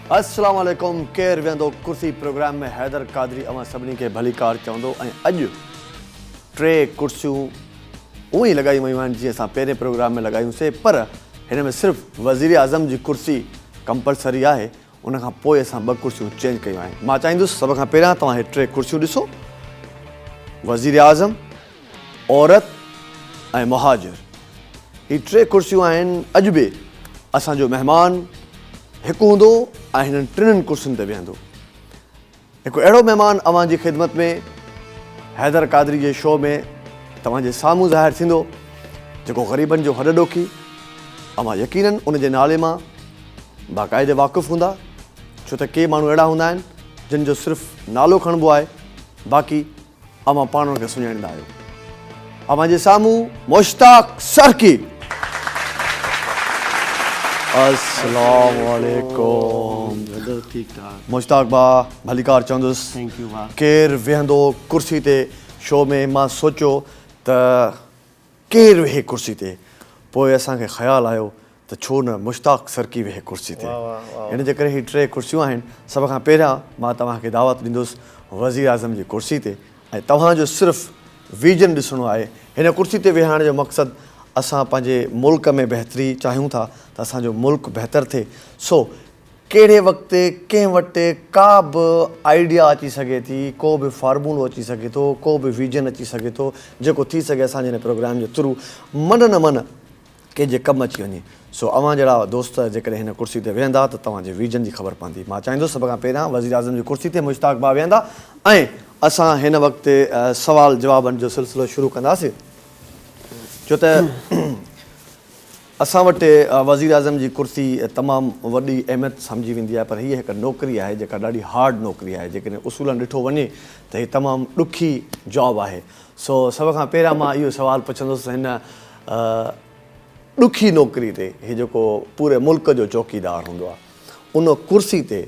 अस्सलाम वालेकुम। केर वेंदो कुर्सी प्रोग्राम में हैदर कादरी अवां सभिनी खे भली कार चवंदो। ऐं अॼु 3 कुर्सियूं उहो ई लॻायूं वयूं आहिनि जीअं असां पहिरें प्रोग्राम में लॻायूंसीं, पर हिन में सिर्फ़ु वज़ीर आज़म जी कुर्सी कंपलसरी आहे। उन खां पोइ असां 2 कुर्सियूं चेंज कयूं आहिनि। मां चाहींदुसि सभ खां पहिरियां तव्हां हे 3 कुर्सियूं ॾिसो। वज़ीर आज़म, औरत ऐं मुहाजिर, ही 3 कुर्सियूं आहिनि। अॼु बि असांजो महिमान हिकु हूंदो ऐं हिननि 3 कुर्सियुनि ते वेहंदो। हिकु अहिड़ो महिमान अवां जी ख़िदमत में हैदर कादरी जे शो में तव्हांजे साम्हूं ज़ाहिर थींदो, जेको ग़रीबनि जो हॾ ॾोखी। अवां यकीननि उन जे नाले मां बाक़ाइदे वाक़ुफ़ु हूंदा, छो त के माण्हू अहिड़ा हूंदा आहिनि जिन जो सिर्फ़ु नालो खणिबो आहे, बाक़ी अवां पाण उनखे सुञाणींदा आहियो। अवां जे साम्हूं मुश्ताक सरकी। अस्सलाम वालेकुम। ठीक ठाक। मुश्ताक भाउ भली कार चवंदुसि। थैंक यू भाउ। केरु वेहंदो कुर्सी ते शो में? मां सोचियो त केरु वेहे कुर्सी ते, पोइ असांखे ख़्यालु आयो त छो न मुश्ताक सरकी वेहे कुर्सी ते। हिन जे करे ही 3 कुर्सियूं आहिनि। सभ खां पहिरियां मां तव्हांखे दावत ॾींदुसि वज़ीर आज़म जी कुर्सी ते, ऐं तव्हांजो सिर्फ़ु विजन ॾिसणो आहे। हिन कुर्सी ते वेहण जो मक़सदु असां पंहिंजे मुल्क में बहितरी चाहियूं था त असांजो मुल्क बहितर थिए। सो कहिड़े वक़्तु कंहिं वटि का बि आइडिया अची सघे थी, को बि फार्मूलो अची सघे थो, को बि विजन अची सघे थो, जेको थी सघे असांजे हिन प्रोग्राम जे थ्रू मन न मन कंहिंजे कमु अची वञे। सो अवां जहिड़ा दोस्त जेकॾहिं हिन कुर्सी ते वेहंदा त तव्हांजे विजन जी ख़बर पवंदी। मां चाहींदुसि सभ खां पहिरियां वज़ीर आज़म जी कुर्सी ते मुश्ताक भाउ वेहंदा ऐं असां हिन वक़्तु सवाल जवाबनि जो सिलसिलो शुरू कंदासीं, छो त असां वटि वज़ीर आज़म जी कुर्सी तमामु वॾी अहमियत सम्झी वेंदी आहे, पर हीअ हिकु नौकिरी आहे जेका ॾाढी हार्ड नौकिरी आहे। जेकॾहिं उसूलनि ॾिठो वञे त हीअ तमामु ॾुखी जॉब आहे। सो सभ खां पहिरियां मां इहो सुवालु पुछंदुसि, हिन ॾुखी नौकिरी ते, हीअ जेको पूरे मुल्क जो चौकीदार हूंदो आहे, उन कुर्सी ते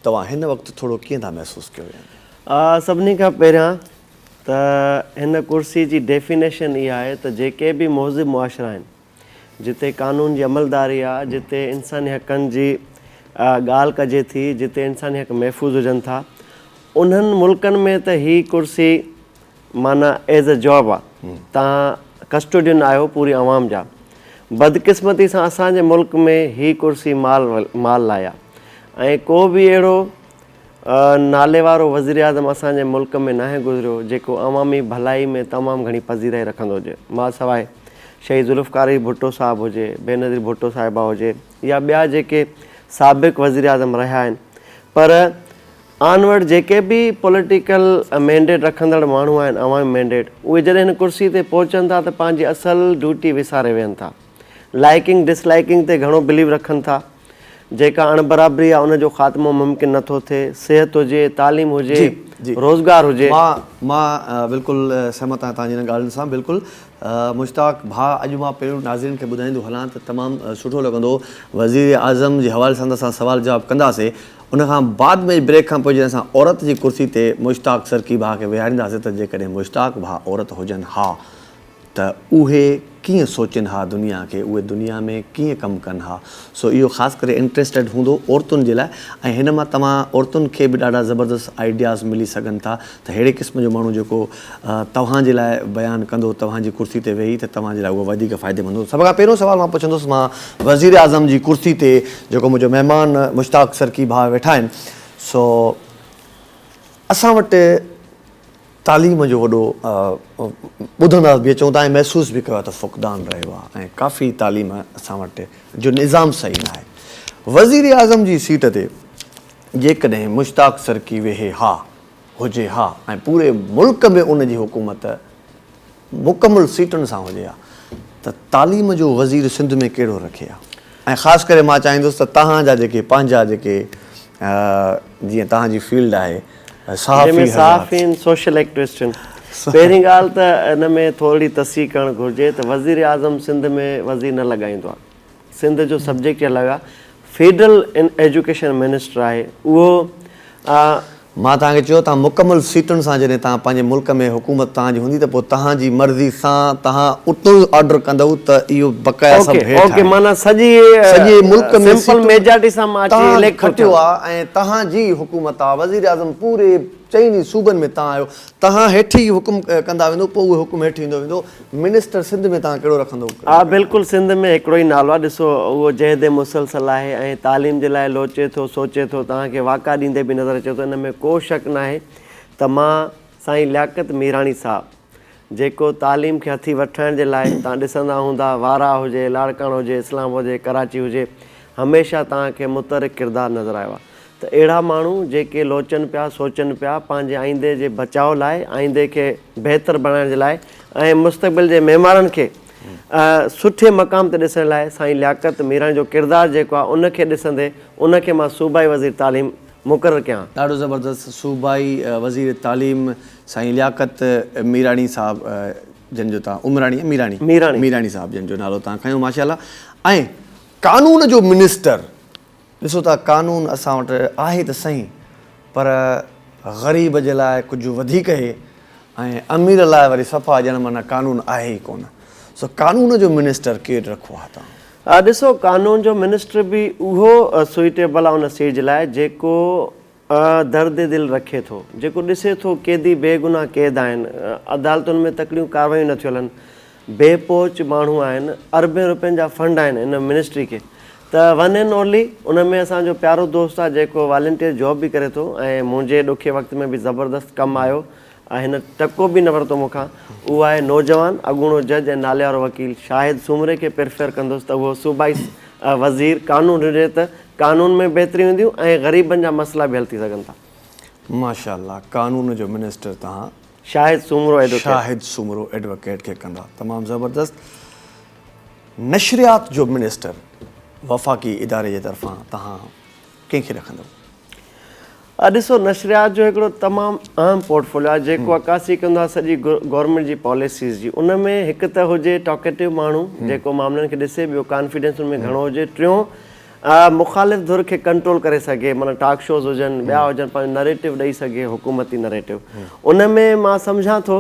तव्हां हिन वक़्तु थोरो कीअं था महसूसु कयो? सभिनी खां पहिरियां त हिन कुर्सी जी डेफिनेशन इहा आहे त जेके बि मोहज़िब मुआशिरा आहिनि, जिते क़ानून जी अमलदारी आहे, जिते इंसानी हक़नि जी ॻाल्हि कजे थी, जिते इंसानी हक़ महफ़ूज़ हुजनि था, उन्हनि मुल्कनि में त हीअ कुर्सी माना एज़ अ जॉब आहे। तव्हां कस्टोडियन आहियो पूरी आवाम जा। बदकिस्मती सां असांजे मुल्क में हीअ कुर्सी माल लाइ आहे, ऐं को बि अहिड़ो नाले वारो वज़ीर आज़म असांजे मुल्क में नाहे गुज़रियो जेको अवामी भलाई में तमामु घणी पज़ीराई रखंदो हुजे। मां सवाइ शहीद ज़ुल्फ़िकार भुट्टो साहिबु हुजे, बेनज़ीर भुट्टो साहिबा हुजे, या ॿिया जेके साबिक़ वज़ीर आज़म रहिया आहिनि, पर आन वटि जेके बि पॉलिटिकल मैंडेट रखंदड़ माण्हू आहिनि, अवामी मैंडेट, उहे जॾहिं हिन कुर्सी ते पहुचनि था त पंहिंजी असुलु ड्यूटी विसारे वेहनि था। लाइकिंग डिसलाइकिंग ते घणो बिलीव रखनि था। जेका अणबराबरी आहे उनजो ख़ात्मो मुमकिन नथो थिए। सिहत हुजे, तालीम हुजे, रोज़गार हुजे। मां बिल्कुलु सहमत आहियां तव्हांजी हिन ॻाल्हियुनि सां। बिल्कुलु मुश्ताक भाउ, अॼु मां पहिरियों नाज़रीन खे ॿुधाईंदो हलां त तमामु सुठो लॻंदो। वज़ीर आज़म जे हवाले सां असां सवाल जवाबु कंदासीं, उनखां बाद में ब्रेक खां पोइ जॾहिं असां औरत जी कुर्सी ते मुश्ताक सरकी भाउ खे विहारींदासीं त जेकॾहिं मुश्ताक भाउ औरत हुजनि हा त उहे कीअं सोचनि हा दुनिया खे, उहे दुनिया में कीअं कमु कनि हा। सो इहो ख़ासि करे इंट्रस्टेड हूंदो औरतुनि जे लाइ, ऐं हिन मां तव्हां औरतुनि खे बि ॾाढा ज़बरदस्त आइडियाज़ मिली सघनि था त अहिड़े क़िस्म जो माण्हू जेको तव्हांजे लाइ बयानु कंदो तव्हांजी कुर्सी ते वेही, त तव्हांजे लाइ उहो वधीक फ़ाइदेमंद हूंदो। सभ खां पहिरियों सुवालु मां पुछंदुसि, मां वज़ीर आज़म जी कुर्सी ते जेको मुंहिंजो महिमान मुश्ताक सरकी भाउ वेठा आहिनि, सो असां वटि तालीम जो वॾो ॿुधंदासीं बि अचूं था ऐं महसूसु बि कयो आहे त फ़ुक़दान रहियो आहे, ऐं काफ़ी तालीम असां वटि जो निज़ाम सही न आहे। वज़ीर आज़म जी सीट ते जेकॾहिं मुश्ताक सरकी वेहे हा हुजे हा, ऐं पूरे मुल्क में उन जी हुकूमत मुकमल सीटुनि सां हुजे हा, त तालीम जो वज़ीर सिंध में कहिड़ो रखे हा? ऐं ख़ासि करे मां चाहींदुसि त तव्हांजा जेके पंहिंजा जेके जीअं तव्हांजी फील्ड आहे सहाफ़ीन, सोशल एक्टिविस्ट आहिनि, पहिरीं ॻाल्हि त हिन में थोरी तस्सीह करणु घुरिजे त वज़ीर आज़म सिंध में वज़ीर न लॻाईंदो आहे। सिंध जो सब्जेक्ट अलॻि आहे। फेडरल एजुकेशन मिनिस्टर आहे, उहो मां तव्हांखे चयो तव्हां मुकमल सीटुनि सां जॾहिं तव्हां पंहिंजे मुल्क में हुकूमत तव्हांजी हूंदी त पोइ तव्हांजी मर्ज़ी सां तव्हां उतो ई ऑर्डर कंदव त इहो बक़ाया सभु हेठि ओके, माना सॼे मुल्क में सिंपल मेजॉरिटी सां मां अची तव्हां इलेक्ट खटियो आहे ऐं तव्हांजी हुकूमत आहे वज़ीर आज़म पूरे चइनि सूबनि में तव्हां आहियो तव्हां हेठि ई हुकुम कंदा वेंदो पोइ उहो हुकुम हेठि ईंदो वेंदो मिनिस्टर सिंध में तव्हां कहिड़ो रखंदो हा बिल्कुलु सिंध में हिकिड़ो ई नालो आहे ॾिसो उहो जहिद मुसलसल आहे ऐं तालीम जे लाइ लोचे थो सोचे थो तव्हांखे वाक़ा ॾींदे बि नज़र अचे थो हिन में को शक न आहे त मां साईं लियाकत मीराणी साहब जेको तालीम खे हथी वठण जे लाइ तव्हां ॾिसंदा हूंदा वारा हुजे लाड़काणो हुजे इस्लाम हुजे कराची हुजे हमेशह तव्हांखे मुतरिक किरदारु नज़र आयो आहे त अहिड़ा माण्हू जेके लोचनि पिया सोचनि पिया पंहिंजे आईंदे जे बचाव लाइ आईंदे खे बहितर बणाइण जे लाइ ऐं मुस्तक़बिल जे महिमाननि खे सुठे मक़ाम ते ॾिसण लाइ साईं लियाकत मीराणी जो किरदारु जेको आहे उनखे ॾिसंदे उनखे मां सूबाई वज़ीर तालीम मुक़ररु कयां ॾाढो ज़बरदस्त सूबाई वज़ीर तालीम साईं लियाकत मीराणी साहब जिन जो तव्हां उमराणी मीराणी साहब जिन जो नालो तव्हां खयो माशाल्लाह ऐं कानून जो मिनिस्टर ॾिसो था कानून असां वटि आहे त सही पर ग़रीब जे लाइ कुझु वधीक आहे ऐं अमीर लाइ वरी सफ़ा ॼण माना कानून आहे ई कोन सो कानून जो मिनिस्टर केरु रखो आहे तव्हां ॾिसो कानून जो मिनिस्टर बि उहो सुइटेबल आहे उन सीट जे लाइ जेको दर्द दिलि रखे थो जेको ॾिसे थो केदी बेगुनाह क़ैद आहिनि अदालतुनि में तकड़ियूं कार्रवायूं नथियूं हलनि बेपोच माण्हू आहिनि अरबे रुपयनि जा फंड आहिनि इन मिनिस्ट्री खे त वन एंड ओनली उन में असांजो प्यारो दोस्त आहे जेको वॉलंटियर जॉब बि करे थो ऐं मुंहिंजे ॾुखे वक़्त में बि ज़बरदस्त कमु आयो ऐं हिन टको बि न वरितो मूंखां उहो आहे नौजवान अॻूणो जज ऐं नाले वारो वकील शाहिद सूमरे खे प्रेफर कंदुसि त उहो सूबाई वज़ीर कानून हुजे त कानून में बहितरी हूंदियूं ऐं ग़रीबनि जा मसइला बि हल थी सघनि था माशाल्लाह कानून जो मिनिस्टर तव्हां शाहिद सूमरो एडवोकेट खे कंदा तमामु ज़बरदस्त नशरियात जो मिनिस्टर वफ़ाक़ी इदारे जे तरफ़ां तव्हां कंहिंखे रखंदव ॾिसो नशरियात जो हिकिड़ो तमामु अहम पोर्टफोलियो आहे जेको अकासी कंदो आहे सॼी गवर्नमेंट जी पॉलिसीज़ जी उन में हिकु त हुजे टॉकेटिव माण्हू जेको मामलनि खे ॾिसे ॿियो कॉन्फिडेंस में घणो हुजे टियों मुख़ालिफ़ धुर खे कंट्रोल करे सघे माना टॉक शोज़ हुजनि ॿिया हुजनि पंहिंजो नरेटिव ॾेई सघे हुकूमती नरेटिव उन में मां सम्झां थो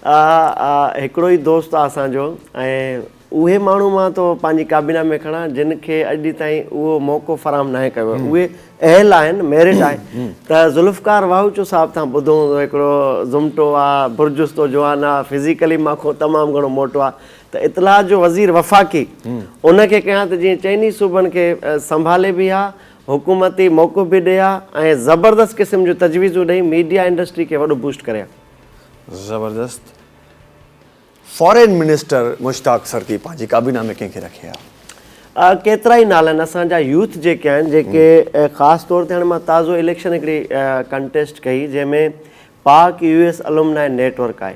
हिकिड़ो ई दोस्त आहे असांजो ऐं उहे माण्हू मां तो पंहिंजी काबीना में खणा जिन खे अॼु ताईं उहो मौक़ो फराहम न कयो उहे अहल आहिनि मेरिट आहे त ज़ुल्फ़कार वाहूचो साहब तव्हां ॿुधो हूंदो हिकिड़ो ज़ुमटो आहे बुर्जुस्तो जवान आहे फिज़िकली मां तमामु घणो मोटो आहे त इतलाह जो वज़ीर वफ़ाक़ी उनखे कयां त जीअं चइनी सूबनि खे संभाले बि आहे हुकूमती मौक़ो बि ॾे आहे ऐं ज़बरदस्त क़िस्म जूं तजवीज़ूं ॾेई मीडिया इंडस्ट्री खे वॾो बूस्ट करे ज़बरदस्त फॉरेन मिनिस्टर मुश्ताक सरकी पंहिंजी काबीना में कंहिंखे रखे आहे केतिरा ई नाला आहिनि असांजा यूथ जेके आहिनि जेके ख़ासि तौर ते हाणे मां ताज़ो इलेक्शन हिकिड़ी कंटेस्ट कई जंहिंमें पाक US अलुमनाई नेटवर्क आहे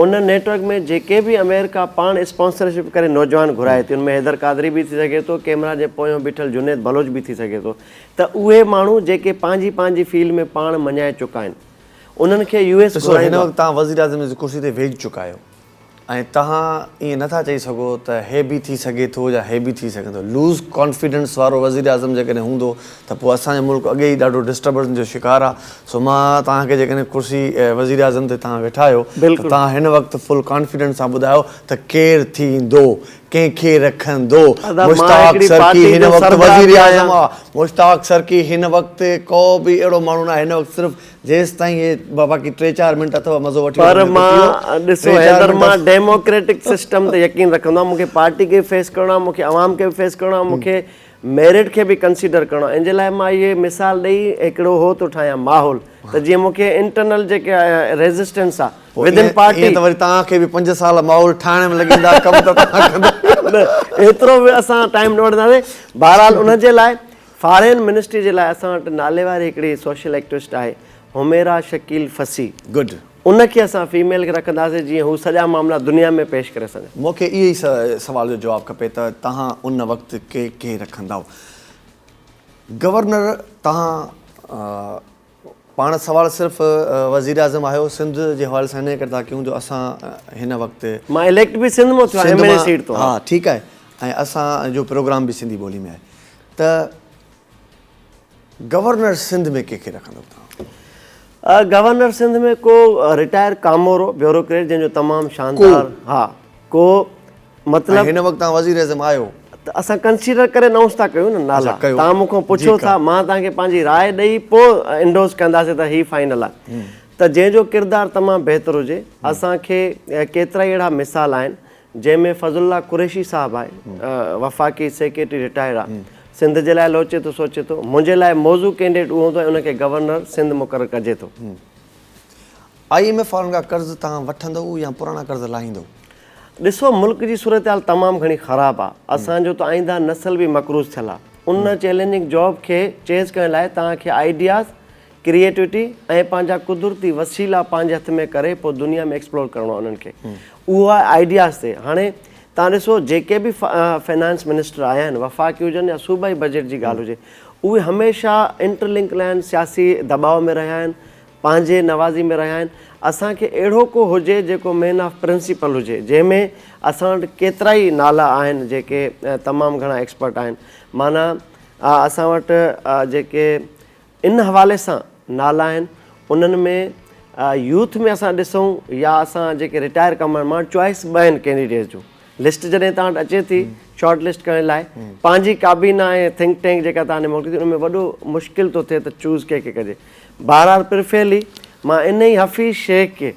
उन नेटवर्क में जेके बि अमेरिका पाण स्पॉन्सरशिप करे नौजवान घुराए थी उनमें हैदर कादरी बि थी सघे थो कैमरा जे पोयों बीठल जुनेद बलोच बि थी सघे थो त उहे माण्हू जेके पंहिंजी फील्ड में पाण मञाए चुका आहिनि उन्हनि खे US हिन वक़्तु तव्हां वज़ीर आज़म जी कुर्सी ते वेही चुका आहियो ऐं तव्हां ईअं नथा चई सघो त हे बि थी सघे थो या हे बि थी सघे थो लूज़ कॉन्फिडेंस वारो वज़ीर आज़म जेकॾहिं हूंदो त पोइ असांजो मुल्क अॻे ई ॾाढो डिस्टर्बेंस जो शिकार आहे सो मां तव्हांखे जेकॾहिं कुर्सी वज़ीर आज़म ते तव्हां वेठा आहियो तव्हां हिन वक़्तु फुल कॉन्फिडेंस सां ॿुधायो त केरु थींदो कंहिंखे रखंदो मुश्ताक सरकी हिन वक़्तु वज़ीर आज़म आहे मुश्ताक सरकी हिन वक़्तु को बि अहिड़ो माण्हू न आहे हिन वक़्तु सिर्फ़ु जेसि ताईं हे बाक़ी 3-4 मिंट अथव मज़ो वठी पर मां ॾिसो हैदर मां डेमोक्रेटिक सिस्टम ते यकीन रखंदो आहियां मूंखे पार्टी खे फेस करिणो आहे मूंखे आवाम खे बि फेस करिणो आहे मूंखे मेरिट खे बि कंसीडर करिणो आहे इन जे लाइ मां इहे मिसाल ॾेई हिकिड़ो हो थो ठाहियां माहौल त जीअं मूंखे इंटरनल जेके रेज़िस्टेंस आहे विद इन पार्टी त वरी तव्हांखे बि 5 साल माहौल ठाहिण में लॻंदा कमु त तव्हां कंदा एतिरो बि असां टाइम न वठंदासीं बहरहाल उन जे लाइ फॉरेन मिनिस्ट्री जे लाइ असां वटि नाले वारी हिकिड़ी सोशल एक्टिविस्ट आहे हुमेरा शकील फसी गुड उनखे असां फीमेल खे रखंदासीं जीअं हू सॼा मामला दुनिया में पेश करे सघनि मूंखे इहो ई सवाल जो जवाबु खपे त तव्हां उन वक़्तु के रखंदव गवर्नर तव्हां पाण सवाल सिर्फ़ु वज़ीर आज़म आहियो सिंध जे हवाले सां हिन करे था कयूं जो असां हिन वक़्तु मां इलेक्ट बि सिंध मां थियो आहियां MLA सीट तो हा ठीकु आहे ऐं असांजो प्रोग्राम बि सिंधी ॿोली में आहे त गवर्नर सिंध में कंहिंखे रखंदव तव्हां गवर्नर सिंध में को रिटायर कामोरो ब्यूरोक्रेट जंहिंजो तमामु शानदार हा को मतिलबु हिन वक़्तु तव्हां वज़ीर आज़म आहियो त असां कंसीडर करे अनाउंस था कयूं न नाला कयो। तव्हां मूंखां पुछो था मां तव्हांखे पंहिंजी राय ॾेई पोइ इंडोस कंदासीं त हीउ फाइनल आहे त जंहिंजो किरदारु तमामु बहितरु हुजे असांखे केतिरा ई अहिड़ा मिसाल आहिनि जंहिंमें फज़लुल्लाह कुरैशी साहिबु आहे वफ़ाक़ी सेक्रेटरी रिटायर्ड आहे सिंध जे लाइ लोचे थो सोचे थो मुंहिंजे लाइ मौज़ू कैंडिडेट उहो हूंदो आहे उनखे गवर्नर सिंध मुक़ररु कजे थो IMF वारनि खां कर्ज़ु तव्हां वठंदव या पुराणा कर्ज़ लाहींदव? ॾिसो मुल्क जी सूरत हाल तमामु घणी ख़राबु आहे असांजो त आईंदा नसल बि मक़रूज़ थियल आहे उन चैलेंजिंग जॉब खे चेंज करण लाइ तव्हांखे आइडियाज़ क्रिएटिविटी ऐं पंहिंजा कुदरती वसीला पंहिंजे हथ में करे पोइ दुनिया में एक्सप्लोर करिणो आहे उन्हनि खे उहो आहे आइडियाज़ ते हाणे तव्हां ॾिसो जेके बि फाइनेंस मिनिस्टर आया आहिनि वफ़ाक़ी हुजनि या सूबाई बजट जी ॻाल्हि हुजे उहे हमेशह इंटरलिंक आहिनि सियासी दबाव में रहिया आहिनि पंहिंजे नवाज़ी में रहिया आहिनि असांखे अहिड़ो को हुजे जेको मेन ऑफ प्रिंसिपल हुजे जंहिंमें असां वटि केतिरा ई नाला आहिनि जेके तमामु घणा एक्सपर्ट आहिनि माना असां वटि जेके इन हवाले सां नाला आहिनि उन्हनि में यूथ में असां ॾिसूं या असां जेके रिटायर कम मां चॉइस ॿ आहिनि कैंडिडेट जूं लिस्ट जॾहिं तव्हां वटि अचे थी शॉर्ट लिस्ट करण लाइ पंहिंजी काबीना ऐं थिंक टैंक जेका तव्हांखे मोकिली थी उन में वॾो मुश्किल थो थिए त चूज़ कंहिंखे कजे बहरहाल प्रिफेरली मां इन ई हफ़ीज़ शेख खे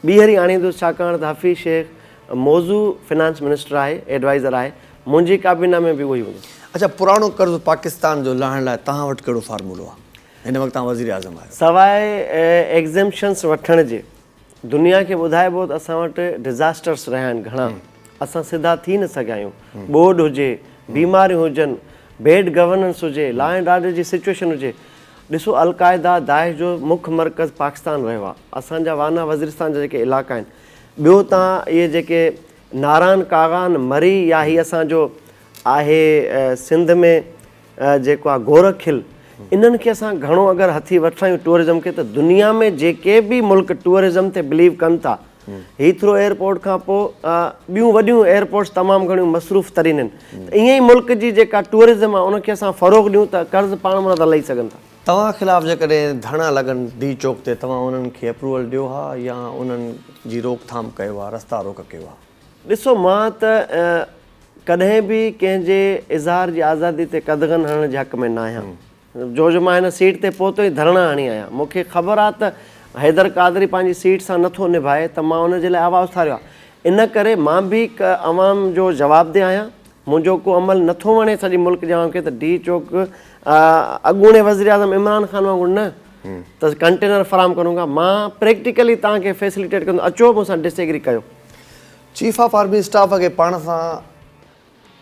ॿीहर ई आणींदुसि छाकाणि त हफ़ीज़ शेख मौज़ू फिनांस मिनिस्टर आहे एडवाइज़र आहे मुंहिंजी काबीना में बि उहो ई हूंदो अच्छा पुराणो कर्ज़ु पाकिस्तान जो लाहण लाइ तव्हां वटि कहिड़ो फार्मूलो आहे हिन वक़्तु तव्हां वज़ीर आज़म आहियो सवाइ एग्ज़म्पशन्स वठण जे दुनिया खे ॿुधाइबो त असां वटि डिज़ास्टर्स रहिया आहिनि घणा असां सिधा थी न सघिया आहियूं ॿोॾि हुजे बीमारियूं हुजनि बेड गवर्नेंस हुजे लॉ एंड ऑर्डर जी सिचुएशन हुजे ॾिसो अलक़ाइदा दाइश जो मुख्य मर्कज़ पाकिस्तान रहियो आहे असांजा वाना वज़ीरिस्तान जा जेके इलाइक़ा आहिनि ॿियो तव्हां इहे जेके नारायण कागान मरी या हीअ असांजो आहे सिंध में जेको आहे गोरखिल इन्हनि खे असां घणो अगरि हथी वठायूं टूरिज़म खे त दुनिया में जेके बि मुल्क टूरिज़म ते बिलीव कनि था हीथ्रो एयरपोर्ट खां पोइ ॿियूं वॾियूं एयरपोर्ट्स तमामु घणियूं मसरूफ़ तरीन आहिनि त ईअं ई मुल्क जी जेका टूरिज़म आहे उनखे असां फ़रोग़ ॾियूं त कर्ज़ु पाण मां था लही सघनि था तव्हां ख़िलाफ़ु जेकॾहिं धरना लॻनि डी चौक ते तव्हां उन्हनि खे अप्रूवल ॾियो हा या उन्हनि जी रोकथाम कयो आहे रस्ता रोक कयो आहे? ॾिसो मां त कॾहिं बि कंहिंजे इज़हार जी आज़ादी ते कदगन हणण जे हक़ में न आहियां जो मां हिन सीट ते पहुतो ई धरणा हणी आहियां मूंखे ख़बर आहे त हैदर कादरी पंहिंजी सीट सां नथो निभाए त मां उनजे लाइ आवाज़ु उथारियो आहे इन करे मां बि अवाम जो जवाबदेह आहियां मुंहिंजो को अमल नथो वणे सॼी मुल्क जे अवाम खे त डी चौक अॻूणे वज़ीर आज़म इमरान ख़ान वांगुरु न त कंटेनर फ़राहम करूंगा मां प्रैक्टिकली तव्हांखे फैसिलिटेट कंदो अचो मूंसां डिसएग्री कयो चीफ ऑफ आर्मी स्टाफ खे पाण सां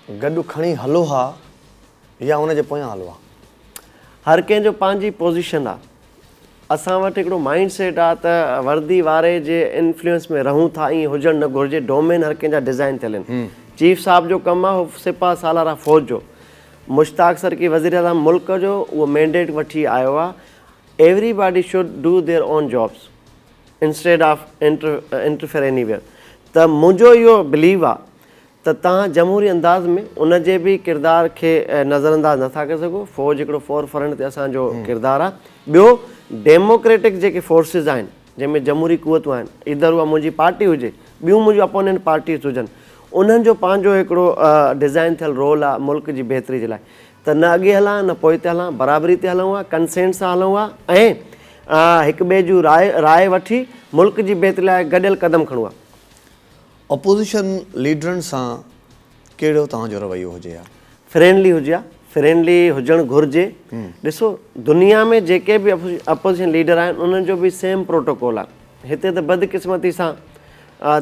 गॾु खणी हलो हा या उनजे पोयां हलो आहे? हर कंहिंजो पंहिंजी पोज़ीशन आहे असां वटि हिकिड़ो माइंड सेट आहे त वर्दी वारे जे इन्फ्लुएंस में रहूं था ईअं हुजणु न घुरिजे डोमेन हर कंहिंजा डिज़ाइन थियल आहिनि चीफ साहब जो कमु आहे उहो सिपा सालारा फ़ौज जो मुश्ताक सर की वज़ीर आज़म मुल्क जो उहो मैंडेट वठी आयो आहे everybody should do their own jobs instead of interfere anywhere त मुंहिंजो इहो बिलीव आहे त तव्हां जमहूरी अंदाज़ में उनजे बि किरदार खे नज़रअंदाज़ नथा करे सघो फ़ौज हिकिड़ो फोर फ्रंट ते असांजो किरदारु आहे ॿियो डेमोक्रेटिक जेके फोर्सिस आहिनि जंहिंमें जमहूरी कुवतूं आहिनि इधर उहा मुंहिंजी पार्टी हुजे ॿियूं मुंहिंजूं अपोनेंट पार्टीज़ हुजनि उन्हनि जो पंहिंजो हिकिड़ो डिज़ाइन थियल रोल आहे मुल्क जी बहितरी जे लाइ त न अॻे हलां न पोइ ते हलां बराबरी ते हलूं आहे कंसेंट सां हलूं आहे ऐं हिक ॿिए जूं राय वठी मुल्क जी बहितरी लाइ गॾियल क़दम खणूं आहे अपोज़िशन लीडरनि सां कहिड़ो तव्हांजो रवैयो हुजे हा? फ्रेंडली हुजे हा फ्रेंडली हुजणु घुरिजे ॾिसो दुनिया में जेके बि अपोज़िशन लीडर आहिनि उन्हनि जो बि सेम प्रोटोकॉल आहे हिते त बदकिस्मती सां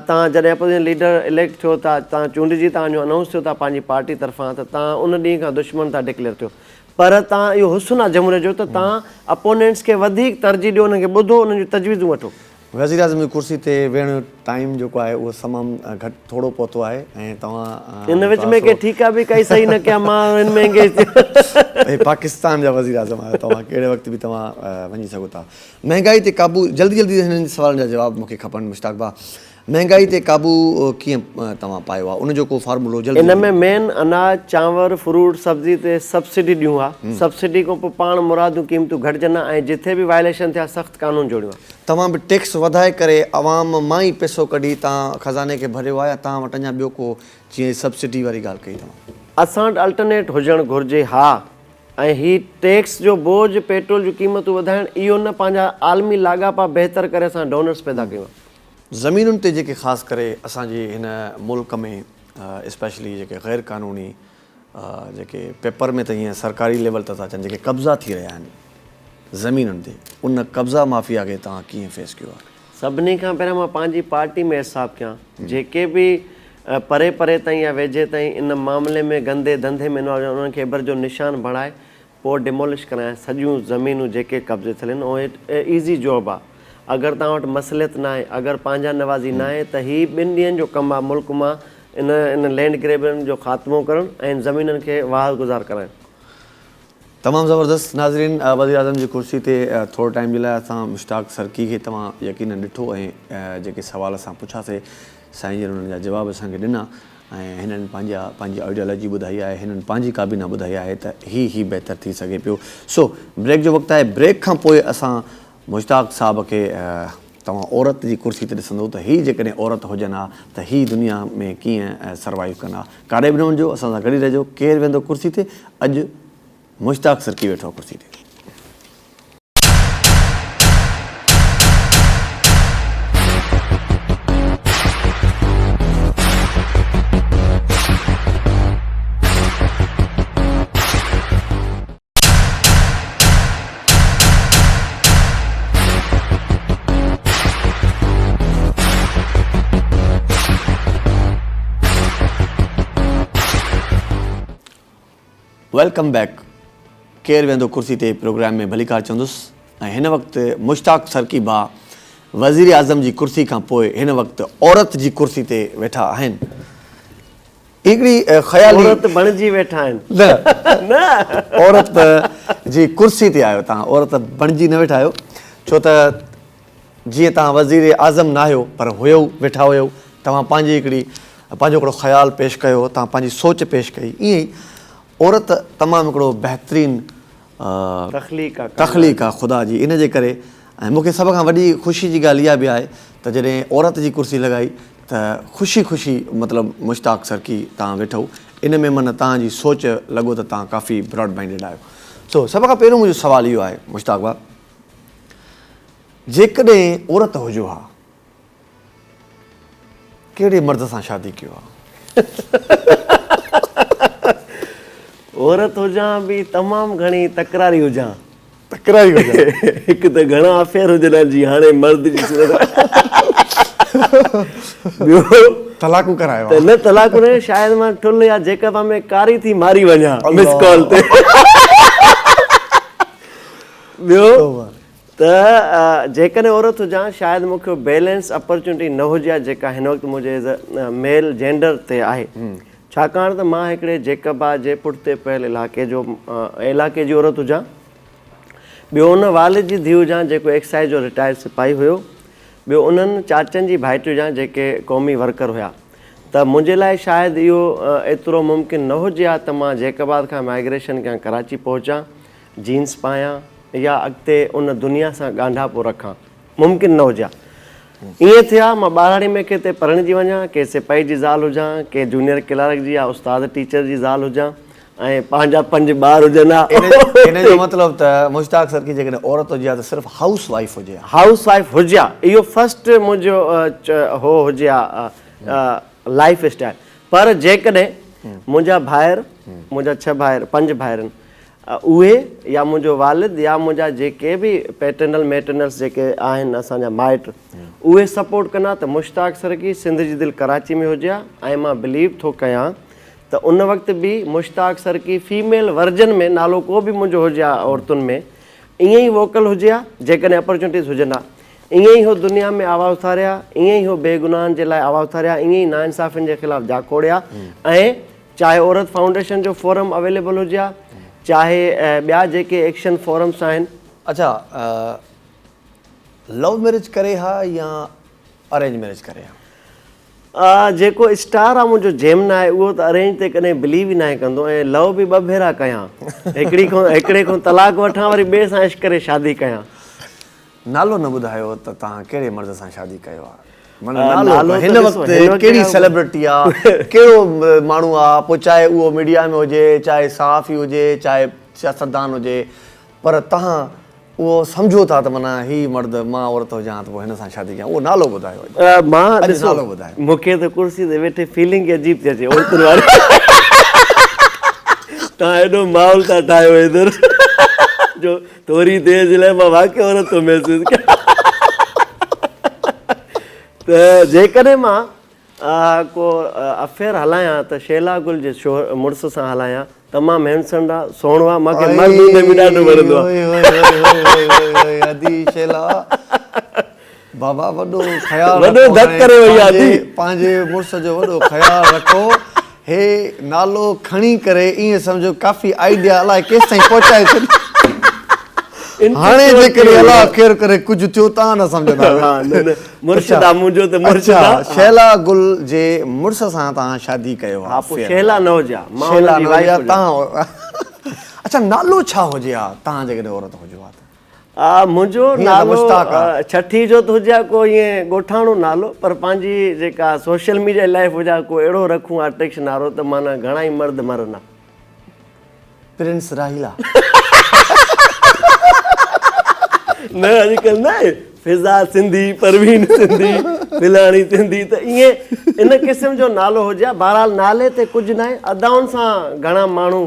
तव्हां जॾहिं अपोज़िशन लीडर इलेक्ट थियो था तव्हां चूंडिजी तव्हांजो अनाउंस थियो था पंहिंजी पार्टी तरफ़ां त तव्हां उन ॾींहं खां दुश्मन था डिक्लेयर थियो पर तव्हां इहो हुस्न आहे जमहूरियत जो त तव्हां अपोनेंट्स खे वधीक तरजीह ॾियो उन्हनि खे ॿुधो उन्हनि जूं तजवीज़ूं वठो वज़ीर आज़म जी कुर्सी ते वेहण टाइम जेको आहे उहो तमामु घटि थोरो पहुतो आहे ऐं तव्हां इन विच में के ठीका बि काई सही न कया मां हिन में एंगेज थियो पाकिस्तान जा वज़ीर आज़म आहियो तव्हां कहिड़े वक़्तु बि तव्हां वञी सघो था महांगाई ते क़ाबू जल्दी जल्दी हिननि सवालनि जा जवाब मूंखे खपनि मुश्ताक भाउ महांगाई ते क़ाबू कीअं तव्हां पायो आहे, उनजो को फार्मूलो जल्दी? इन में मेन अनाज चांवर फ्रूट सब्जी ते सब्सिडी ॾियूं आहे। सब्सिडी खां पोइ पाण मुरादूं कीमतूं घटिजनि ऐं जिथे बि वायलेशन थिया सख़्तु कानून जोड़ियो आहे। तव्हां बि टैक्स वधाए करे आवाम मां ई पैसो कढी तव्हां खज़ाने खे भरियो आहे या तव्हां वटि अञा ॿियो को जीअं सब्सिडी वारी ॻाल्हि कई तव्हां? असां वटि अल्टरनेट हुजणु घुरिजे, हा। ऐं ही टैक्स जो बोझ पेट्रोल जूं क़ीमतूं वधाइणु इहो न, पंहिंजा आलमी लाॻापा बहितर करे असां डोनर्स पैदा कयूं आहे। ज़मीनुनि ते जेके ख़ासि करे असांजे हिन मुल्क में स्पेशली जेके ग़ैर क़ानूनी जेके पेपर में त हीअं सरकारी लेवल ते था अचनि, जेके कब्ज़ा थी रहिया आहिनि ज़मीनुनि ते, उन कब्ज़ा माफ़िया खे तव्हां कीअं फेस कयो आहे? सभिनी खां पहिरियों मां पंहिंजी पार्टी में हिसाब कयां, जेके बि परे परे ताईं या वेझे ताईं इन मामले में गंदे धंधे में इन्वॉल्व आहिनि, उन्हनि खे एबर जो निशान बणाए पोइ डिमोलिश करायां सॼियूं ज़मीनूं जेके कब्ज़े थियल आहिनि। ऐं ईज़ी जॉब आहे। अगरि तव्हां वटि मसलियत न आहे, अगरि पंहिंजा नवाज़ी न आहे, त हीअ 2 ॾींहंनि जो कमु आहे मुल्क मां इन लैंड ग्रेबरनि जो ख़ात्मो करणु ऐं ज़मीननि खे वाह गुज़ार कराइणु। तमामु ज़बरदस्त। नाज़रीन, वज़ीर आज़म जी कुर्सी ते थोरे टाइम जे लाइ असां मुश्ताक सर्की खे तव्हां यकीनन ॾिठो ऐं जेके सवाल असां पुछासीं साईं जन उन्हनि जा जवाब असांखे ॾिना ऐं हिननि पंहिंजी आइडियोलॉजी ॿुधाई आहे, हिननि पंहिंजी काबीना ॿुधाई आहे त ही बहितरु थी सघे पियो। सो ब्रेक जो वक़्तु आहे। ब्रेक खां पोइ असां मुश्ताक साहब खे तव्हां औरत जी कुर्सी ते ॾिसंदो त हीअ जेकॾहिं औरत हुजनि हा त हीअ दुनिया में कीअं सर्वाइव कंदा। काॾे बि न वञिजो, असां सां गॾु रहिजो। केरु वेंदो कुर्सी ते? अॼु मुश्ताक सर्की वेठो कुर्सी ते। Welcome back. केरु वेंदो कुर्सी ते प्रोग्राम में भलीकार चवंदुसि ऐं हिन वक़्तु मुश्ताक सर्की भाउ वज़ीर आज़म जी कुर्सी खां पोइ हिन वक़्तु औरत जी कुर्सी ते वेठा आहिनि। हिकिड़ी ख़याली औरत बणिजी वेठा आहिनि। न औरत जी कुर्सी ते आहियो तव्हां, औरत बणिजी न वेठा आहियो। छो त जीअं तव्हां वज़ीर आज़म न आहियो पर हुयो, वेठा हुयो, तव्हां पंहिंजो हिकिड़ो ख़्यालु पेश कयो, तव्हां पंहिंजी सोच पेश कई। ईअं ई औरत तमामु हिकिड़ो बहितरीनु तख़लीक़ आहे ख़ुदा जी। इन जे करे ऐं मूंखे सभ खां वॾी ख़ुशी जी ॻाल्हि इहा बि आहे त जॾहिं औरत जी कुर्सी लॻाई त ख़ुशी मतिलबु मुश्ताक सर्की तव्हां वेठो। इन में माना तव्हांजी सोच लॻो त तव्हां काफ़ी ब्रॉड माइंडेड आहियो। सो सभ खां पहिरियों मुंहिंजो सुवालु इहो आहे मुश्ताक भाउ, जेकॾहिं औरत हुजो हा, कहिड़े मर्द सां शादी कयो आहे? औरत हुजां बि तमामु घणी तकरारी हुजां। हिकु त घणा अफेयर हुजनि जी हाणे मर्द जी ॿियो तलाकू करायो त न तलाकू न, शायदि मां ठुल या जेका में कारी थी मारी वञा मिस कॉल ते। ॿियो त जेकॾहिं औरत हुजां शायदि मूंखे बैलेंस अपॉर्चुनिटी न हुजे हा जेका हिन वक़्तु मुंहिंजे मेल जेंडर ते आहे। छाकाणि त मां हिकिड़े जेकबा जे पुठिते पयल इलाइक़े जी औरत हुजां। ॿियो उन वालिद जी धीउ हुजां जेको एक्साइज जो रिटायर्ड सिपाही हुयो। ॿियो उन्हनि चाचनि जी भाइटियूं हुजां जेके क़ौमी वर्कर हुया। त मुंहिंजे लाइ शायदि इहो एतिरो मुमकिन न हुजे हा त मां जेकबाद खां माइग्रेशन कयां, कराची पहुचां, जीन्स पायां या अॻिते उन दुनिया सां ॻांढापो रखां। मुमकिन न हुजे हा। ईअं थिया मां ॿारहाड़ी में किथे पढ़ण जी वञा, के सिपाही जी ज़ाल हुजां, के जूनियर क्लर्क जी या उस्ताद टीचर जी ज़ाल हुजां ऐं पंहिंजा 5 ॿार हुजनि हा। इन जो मतिलबु त मुश्ताक सर्की जेकॾहिं औरत हुजे हा त सिर्फ़ु हाउस वाइफ हुजे हा। हाउस वाइफ हुजे हा, इहो फस्ट मुंहिंजो हो हुजे हा लाइफ स्टाइल। पर जेकॾहिं मुंहिंजा भाइर, मुंहिंजा 6 भाइर 5 भाइर आहिनि, उहे या मुंहिंजो वालिद या मुंहिंजा जेके बि पैटर्नल मेटर्नल्स जेके आहिनि असांजा माइट, उहे सपोर्ट कंदा त मुश्ताक सर्की सिंध जी दिलि कराची में हुजे हा। ऐं मां बिलीव थो कयां त उन वक़्तु बि मुश्ताक सर्की फीमेल वर्जन में नालो को बि मुंहिंजो हुजे हा औरतुनि में, ईअं ई वोकल हुजे हा जेकॾहिं अपॉर्चुनिटीज़ हुजनि हा। ईअं ई हो दुनिया में आवाज़ उथारिया, ईअं ई हो बेगुनाहनि जे लाइ आवाज़ उथारिया, ईअं ई नाइंसाफ़ियुनि जे ख़िलाफ़ु जाकोड़िया। ऐं चाहे औरत फाउंडेशन जो फोरम अवेलेबल हुजे हा, चाहे ॿिया जेके एक्शन फोरम्स आहिनि। अच्छा, लव मैरिज करे हा या अरेंज मैरिज करे हा? जेको स्टार आहे मुंहिंजो जेमिना आहे उहो त अरेंज ते कॾहिं बिलीव ई न आहे कंदो ऐं लव बि ॿ भेरा कयां हिकिड़े खां तलाक वठां वरी ॿिए सां इश्क करे शादी कयां। नालो न ॿुधायो त तव्हां कहिड़े मर्द सां शादी कयो आहे? नालो हिन वक़्तु कहिड़ी सेलिब्रिटी आहे, कहिड़ो माण्हू आहे, पोइ चाहे उहो मीडिया में हुजे, चाहे सहाफ़ी हुजे, चाहे सियासतदान हुजे, पर तव्हां उहो सम्झो था त माना ही मर्द मां औरत हुजां त पोइ हिन सां शादी कयां, उहो नालो ॿुधायो। मां नालो ॿुधायो। मूंखे त कुर्सी ते वेठे फीलिंग अजीब थी अचे औरतुनि वारी। तव्हां हेॾो माहौल था ठाहियो इधर जो थोरी देर जे लाइ मां वाक़ई औरत थो महसूसु कयां। त जेकॾहिं मां को अफेयर हलायां त शैला गुल जे मुड़ुस सां हलायां, तमामु हैंडसम आहे, सुहिणो आहे, मूंखे मर्द में बि ॾाढो वणंदो आहे। बाबा वॾो ख़्यालु पंहिंजे मुड़ुस जो वॾो ख़्यालु रखो। हे नालो खणी करे ईअं सम्झो काफ़ी आइडिया अलाए केसि ताईं पहुचाए छॾ। हाणे जेकॾहिं अलाह ख़ैर करे कुझु थियो तव्हां न सम्झंदा। शैला गुल जे मुड़ुस सां तव्हां शादी कयो आहे? शैला न हुजे, अच्छा नालो छा हुजे हा तव्हां जेकॾहिं औरत हुजो हा? मुंहिंजो नालो छठी जो त हुजे हा को ईअं ॻोठाणो नालो, पर पंहिंजी जेका सोशल मीडिया लाइफ हुजे हा को अहिड़ो रखूं अट्रैक्शन वारो त माना घणा ई मर्द मरनि। प्रिंस राहिला न अॼुकल्ह न आहे फिज़ा सिंधी, परवीन सिंधी, फिलाणी सिंधी, त ईअं इन क़िस्म जो नालो हुजे हा। बहरहाल नाले ते कुझु न आहे, अदाउनि सां घणा माण्हू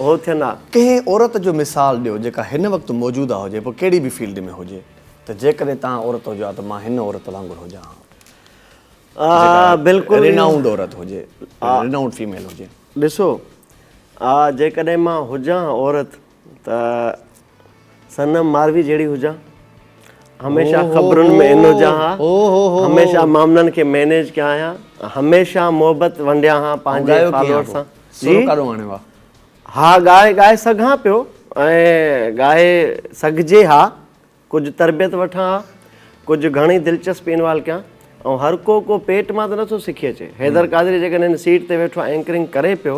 हो थियनि हा। कंहिं औरत जो मिसाल ॾियो जेका हिन वक़्तु मौजूदा हुजे, पोइ कहिड़ी बि फील्ड में हुजे, त जेकॾहिं तव्हां औरत हुजो हा त मां हिन औरत वांगुरु हुजां हा। बिल्कुलु रिनाउंड औरत हुजे, रिनाउंड फीमेल हुजे। ॾिसो, जेकॾहिं मां हुजां औरत त सनम मारवी जहिड़ी हुजां, हमेशह ख़बरुनि में इन हुजां हा, हमेशह मामलनि खे मैनेज कयां आहियां, हमेशह मोहबत वंडियां हा पंहिंजे फॉलोअर सां। हा, ॻाए सघां पियो ऐं ॻाए सघिजे हा, कुझु तरबियत वठां हा, कुझु घणी दिलचस्पी इनवॉल्व कयां। ऐं हर को पेट मां त नथो सिखी अचे। हैदर क़ादरी जेकॾहिं हिन सीट ते वेठो आहे एंकरिंग करे पियो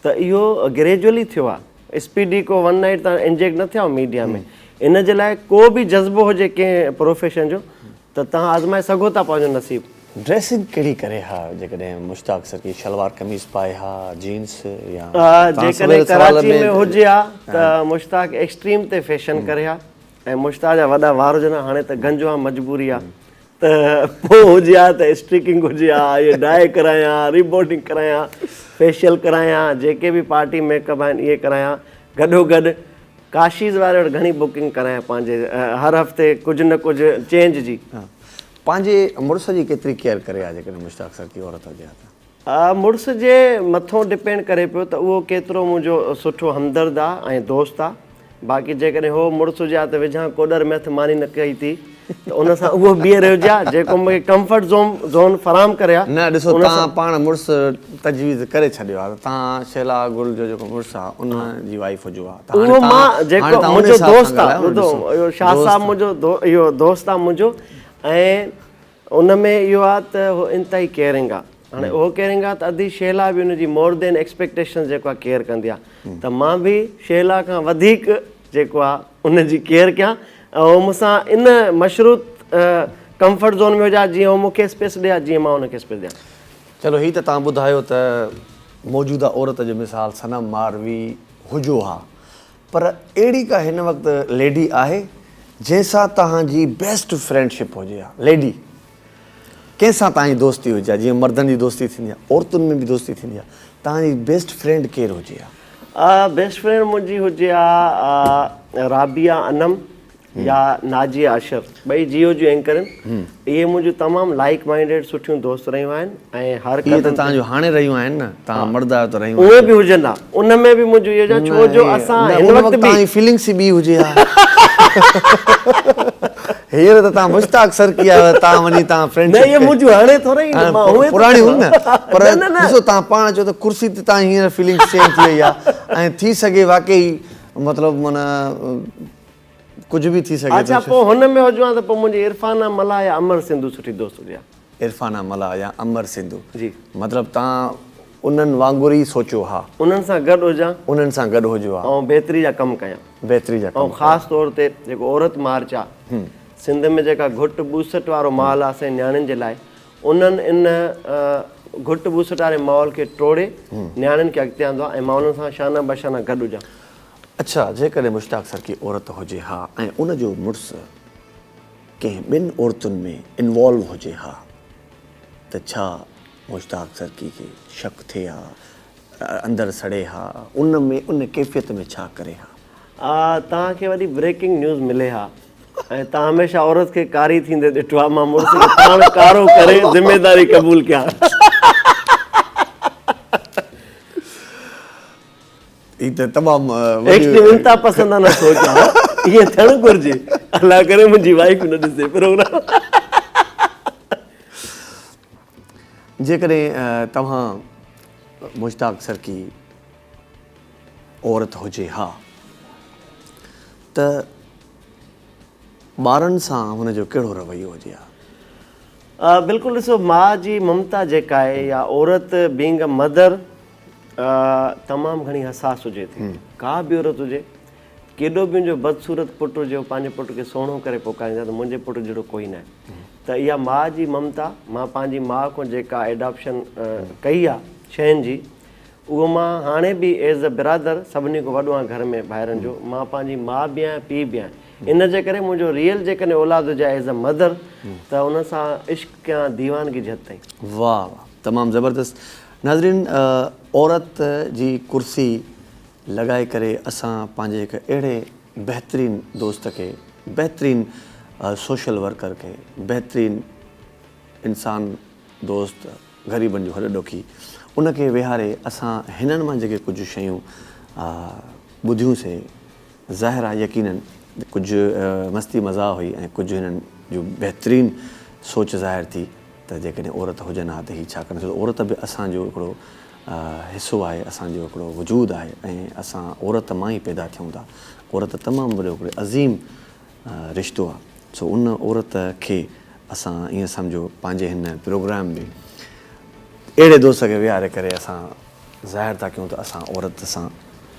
त इहो ग्रेजुअली थियो आहे, स्पीडी को वन नाइट तव्हां इंजेक्ट न थिया मीडिया में। इन जे लाइ को बि जज़्बो हुजे कंहिं प्रोफेशन जो त तव्हां आज़माए सघो था पंहिंजो नसीब। ड्रेसिंग कहिड़ी करे हा जेकॾहिं मुश्ताक सर की शलवार कमीज़ पाए हा, जीन्स या जेकॾहिं कराची में हुजे हा त मुश्ताक एक्सट्रीम ते फैशन करे हा, ऐं मुश्ताक जा वॾा वार हुजनि। हाणे त गंजो आहे, मजबूरी आहे, त पोइ हुजे हा त स्ट्रिकिंग हुजे हा, इहे डाई करायां, रिबोर्डिंग करायां, फेशियल करायां, जेके बि पार्टी मेकअप आहिनि इहे करायां। गॾोगॾु काशीज़ वारे वटि घणी बुकिंग करायां पंहिंजे हर हफ़्ते कुझु न कुझु चेंज जी। पंहिंजे मुड़ुस जी केतिरी केयर करे आहे जेकॾहिं मुश्ताक सर की औरत हुजे हा त? मुड़ुस जे मथां डिपेंड करे पियो त उहो केतिरो मुंहिंजो सुठो हमदर्द आहे ऐं दोस्त आहे। बाक़ी जेकॾहिं हो मुड़ुस हुजे हा त विझां कोडर में हथ मानी न कई थी त उन सां उहो बीहे रहिजे हा, जेको मूंखे कंफर्ट ज़ोन फराहम करे हा। न ॾिसो, तव्हां पाण मुड़ुस तजवीज़ करे छॾियो आहे त तव्हां शैला गुल जो जेको मुड़ुस आहे उन जी वाइफ हुजो हा, उहो मां जेको मुंहिंजो दोस्त आहे, ॿुधो इहो शाह साहब मुंहिंजो इहो दोस्त आहे मुंहिंजो, ऐं उन में इहो आहे त उहो इंतिहाई केयरिंग आहे। हाणे उहो केयरिंग आहे त अधी शैला बि उनजी मोर देन एक्सपेक्टेशन जेको आहे केयर कंदी आहे, त मां बि शैला खां वधीक जेको आहे उनजी केयर कयां ऐं उहो मूंसां इन मशरूत कंफर्ट ज़ोन में हुजे जीअं उहो मूंखे स्पेस ॾियां, जीअं मां उनखे स्पेस ॾियां। चलो, हीअ त तव्हां ॿुधायो त मौजूदा औरत जो मिसाल सनम मारवी हुजो हा, पर अहिड़ी का हिन वक़्तु लेडी आहे जंहिंसां तव्हांजी बेस्ट फ्रेंडशिप हुजे हा? लेडी कंहिंसां तव्हांजी दोस्ती हुजे हा, जीअं मर्दनि जी दोस्ती थींदी आहे, औरतुनि में बि दोस्ती थींदी आहे, तव्हांजी बेस्ट फ्रेंड केरु हुजे हा? बेस्ट फ्रेंड मुंहिंजी हुजे हा राबिया अनम या नाजिया अशर, ॿई जियो जूं एंकर आहिनि। इहे मुंहिंजूं तमामु लाइक माइंडेड सुठियूं दोस्त रहियूं आहिनि ऐं हर इहे त तव्हांजो हाणे रहियूं आहिनि न, तव्हां मर्द आहियो त रहियूं उहे बि हुजनि हा, उन में बि मुंहिंजो इहो छो जो असां हिन वक़्तु तव्हांजी फीलिंग्स ॿी हुजे हा। हींअर त तव्हां मुश्ताक सर की आहियो, तव्हां वञी तव्हां फ्रेंड न, इहे मुंहिंजूं हाणे थोरी पुराणियूं आहिनि न, पर ॾिसो तव्हां पाण चओ त कुर्सी ते तव्हां हींअर फीलिंग्स चेंज थी वई आहे, ऐं थी सघे वाकई मतिलबु माना कुझु बि थी सघे। अच्छा, पोइ हुन में हुजो हा त पोइ मुंहिंजी इरफाना मला या अमर सिंधु सुठी दोस्त हुजे हा। इरफाना मला या अमर सिंधु जी मतिलबु तव्हां उन्हनि वांगुरु ई सोचियो हा उन्हनि सां गॾु हुजां उन्हनि सां गॾु हुजो हा ऐं बहितरी जा कमु कयां बहितरी जा ऐं ख़ासि तौर ते जेको औरत मार्च आहे सिंध में जेका घुट बूसट वारो माहौल आहे असांजे नियाणियुनि जे लाइ उन्हनि इन घुट बूसट वारे माहौल खे टोड़े नियाणियुनि खे अॻिते आंदो आहे ऐं मां उन्हनि सां शाना बशाना गॾु हुजां। अच्छा जेकॾहिं मुश्ताक सर की औरत हुजे हा ऐं उनजो मुड़ुसु कंहिं ॿिनि औरतुनि में इन्वॉल्व हुजे हा त छा मुश्ताक सर की खे शक थिए हा अंदरि सड़े हा उन में उन कैफ़ियत में छा करे हा? तव्हांखे वरी ब्रेकिंग न्यूज़ मिले हा ऐं तव्हां हमेशह औरत खे कारी थींदे ॾिठो आहे मां मुड़ुस खे पाण कारो करे ज़िमेदारी क़बूल कयां। ही त तमामु एक्चुअली इंता पसंदि न सोच आहे ईअं थियणु घुरिजे अलाह करे मुंहिंजी वाइफ न ॾिसे प्रोग्राम। जेकॾहिं तव्हां मुश्ताक सर की औरत हुजे हा त ॿारनि सां हुनजो कहिड़ो रवैयो हुजे हा? बिल्कुलु ॾिसो माउ जी ममता जेका आहे या औरत बीइंग अ मदर तमामु घणी हसास हुजे थी। का बि औरत हुजे केॾो बि मुंहिंजो बदसूरत पुटु हुजे पंहिंजे पुट खे सुहिणो करे पोखारींदा त मुंहिंजे पुट जहिड़ो कोई न आहे। त इहा माउ जी ममता मां पंहिंजी माउ खां जेका एडॉप्शन कई आहे शयुनि जी उहो मां हाणे बि एज़ अ बिरादर सभिनी खां वॾो आहियां घर में ॿाहिरनि जो मां पंहिंजी माउ बि आहियां पीउ बि आहियां। इन जे करे मुंहिंजो रियल जेकॾहिं औलाद हुजे एज़ अ मदर त उन सां इश्क या दीवानगी झटि ताईं। वाह वाह तमामु ज़बरदस्त। नाज़रीन औरत जी कुर्सी लॻाए करे असां पंहिंजे हिकु अहिड़े बहितरीनु दोस्त खे बहितरीनु सोशल वर्कर खे बहितरीनु इंसान दोस्त ग़रीबनि जो हॾॾोखी उनखे विहारे असां हिननि मां जेके कुझु शयूं ॿुधियूंसीं ज़ाहिर आहे यकीननि कुझु मस्ती मज़ा हुई ऐं कुझु हिननि जो बहितरीनु सोच ज़ाहिर थी त जेकॾहिं औरत हुजनि हा त हीअ छा कनि छो त औरत बि असांजो हिकिड़ो हिसो आहे असांजो हिकिड़ो वजूद आहे ऐं असां औरत मां ई पैदा थियूं था। औरत तमामु वॾो हिकिड़ो अज़ीम रिश्तो आहे। सो उन औरत खे असां ईअं सम्झो पंहिंजे हिन प्रोग्राम में अहिड़े दोस्त खे विहारे करे असां ज़ाहिर था कयूं त असां औरत सां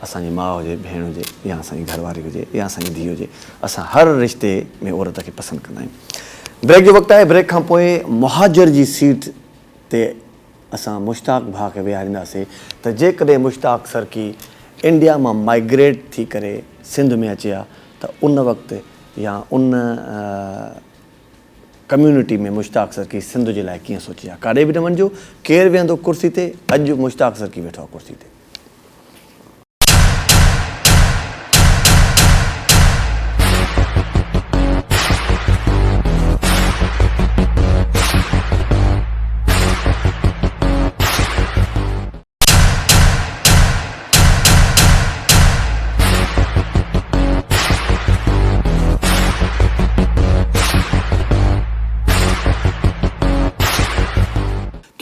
असांजी माउ हुजे भेण हुजे या असांजी घरवारी हुजे या असांजी धीउ हुजे असां हर रिश्ते में औरत खे पसंदि कंदा आहियूं। ब्रेक जो वक़्तु आहे। ब्रेक खां पोइ मुहाजिर जी सीट ते असां मुश्ताक भाउ खे विहारींदासीं त जेकॾहिं मुश्ताक सर की इंडिया मां माइग्रेट थी करे सिंध में अचे हा त उन वक़्तु या उन कम्यूनिटी में मुश्ताक सर की सिंध जे लाइ कीअं सोची आहे। काॾे बि न वञिजो केरु वेहंदो कुर्सी ते अॼु मुश्ताक सर की वेठो आहे कुर्सी ते।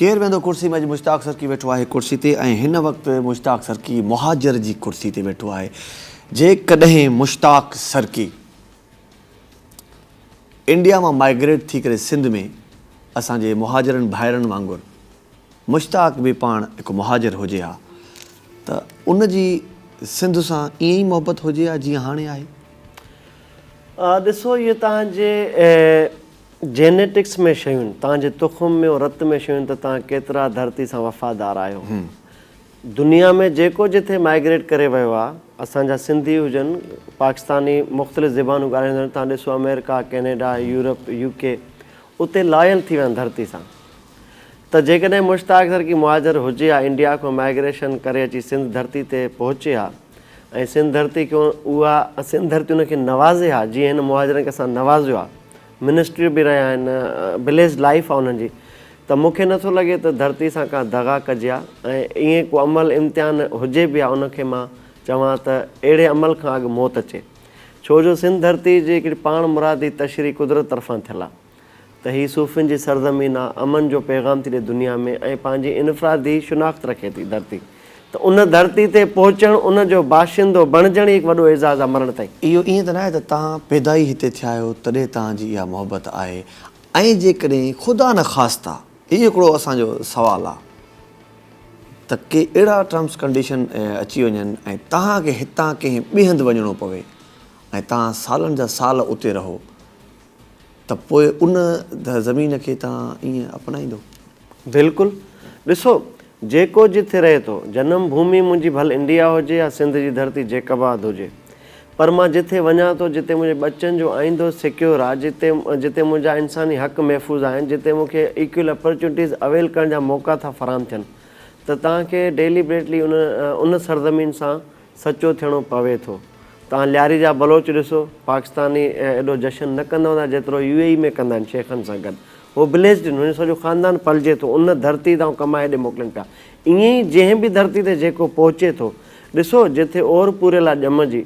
केरु वेंदो कुर्सी में अॼु मुश्ताक सर की वेठो आहे कुर्सी ते ऐं हिन वक़्तु मुश्ताक सर की मुहाजिर जी कुर्सी ते वेठो आहे। जेकॾहिं मुश्ताक सर की इंडिया मां माइग्रेट थी करे सिंध में असांजे मुहाजिरनि भाइरनि वांगुरु मुश्ताक बि पाण हिकु मुहाजिर हुजे हा त उन जी सिंध सां ईअं ई मोहबत हुजे हा जीअं हाणे आहे। ॾिसो इहे तव्हांजे जेनेटिक्स में शयूं तव्हांजे तुख़ुम में रत में शयूं त तव्हां केतिरा धरती सां वफ़ादार आहियो। दुनिया में जेको जिथे माइग्रेट करे वियो आहे असांजा सिंधी हुजनि पाकिस्तानी मुख़्तलिफ़ ज़बानूं ॻाल्हाईंदा आहिनि तव्हां ॾिसो अमेरिका कैनेडा यूरोप UK उते लॉयल थी विया आहिनि धरती सां। त जेकॾहिं मुश्ताक सर की मुहाजिर हुजे हा इंडिया खां माइग्रेशन करे अची सिंध धरती ते पहुचे हा ऐं सिंध धरती खे उहा सिंध धरती उनखे नवाज़े हा जीअं हिन मुहाजिरनि खे असां नवाज़ियो आहे मिनिस्ट्री बि रहिया आहिनि विलेज लाइफ आहे उन्हनि जी त मूंखे नथो लॻे त धरती सां का दगा कजे हा ऐं ईअं को अमल इम्तिहान हुजे बि आहे उनखे मां चवां त अहिड़े अमल खां अॻु मौत अचे छो जो सिंध धरती जी हिकिड़ी पाण मुरादी तशरी कुदरत तरफ़ां थियल आहे त हीअ सूफ़ियुनि जी सरज़मीन आहे अमन जो पैगाम थी ॾिए दुनिया में ऐं पंहिंजी इनफ़रादी शुनाख़्त रखे थी धरती त उन धरती ते पहुचणु उनजो बाशिंदो बणजणु ई हिकु वॾो एज़ाज़ आहे मरण ताईं। इहो ईअं त न आहे त तव्हां पैदा ई हिते थिया आहियो तॾहिं तव्हांजी इहा मोहबत आहे ऐं जेकॾहिं ख़ुदा न ख़ास्ता इहो हिकिड़ो असांजो सुवालु आहे त के अहिड़ा टर्म्स कंडीशन अची वञनि ऐं तव्हांखे हितां कंहिं ॿिए हंधि वञिणो पवे ऐं तव्हां सालनि जा साल उते रहो त पोइ उन ज़मीन खे तव्हां ईअं अपनाईंदो? बिल्कुलु। ॾिसो, जेको जिथे रहे थो, जनम भूमि मुंहिंजी भले इंडिया हुजे या सिंध जी धरती जैकबाद हुजे, पर मां जिथे वञा थो, जिते मुंहिंजे बच्चनि जो आईंदो सिक्योर आहे, जिते मुंहिंजा इंसानी हक़ महफ़ूज़ आहिनि, जिते मूंखे इक्वल अपॉर्चुनिटीज़ अवेल करण जा मौक़ा था फराहम थियनि, त तव्हांखे डेलीबरेटली उन सरज़मीन सां सचो थियणो पवे थो। तव्हां लियारी जा बलोच ॾिसो, पाकिस्तानी एॾो जशन न कंदा हूंदा जेतिरो UAE में कंदा आहिनि शेखनि सां गॾु। उहो ब्लेस्ड आहिनि, हुनजो सॼो ख़ानदान पलिजे थो, उन धरती तां कमाए ॾे मोकिलनि पिया। ईअं ई जंहिं बि धरती ते जेको पहुचे थो, ॾिसो जिथे ओर पूरियल आहे ॼमजी,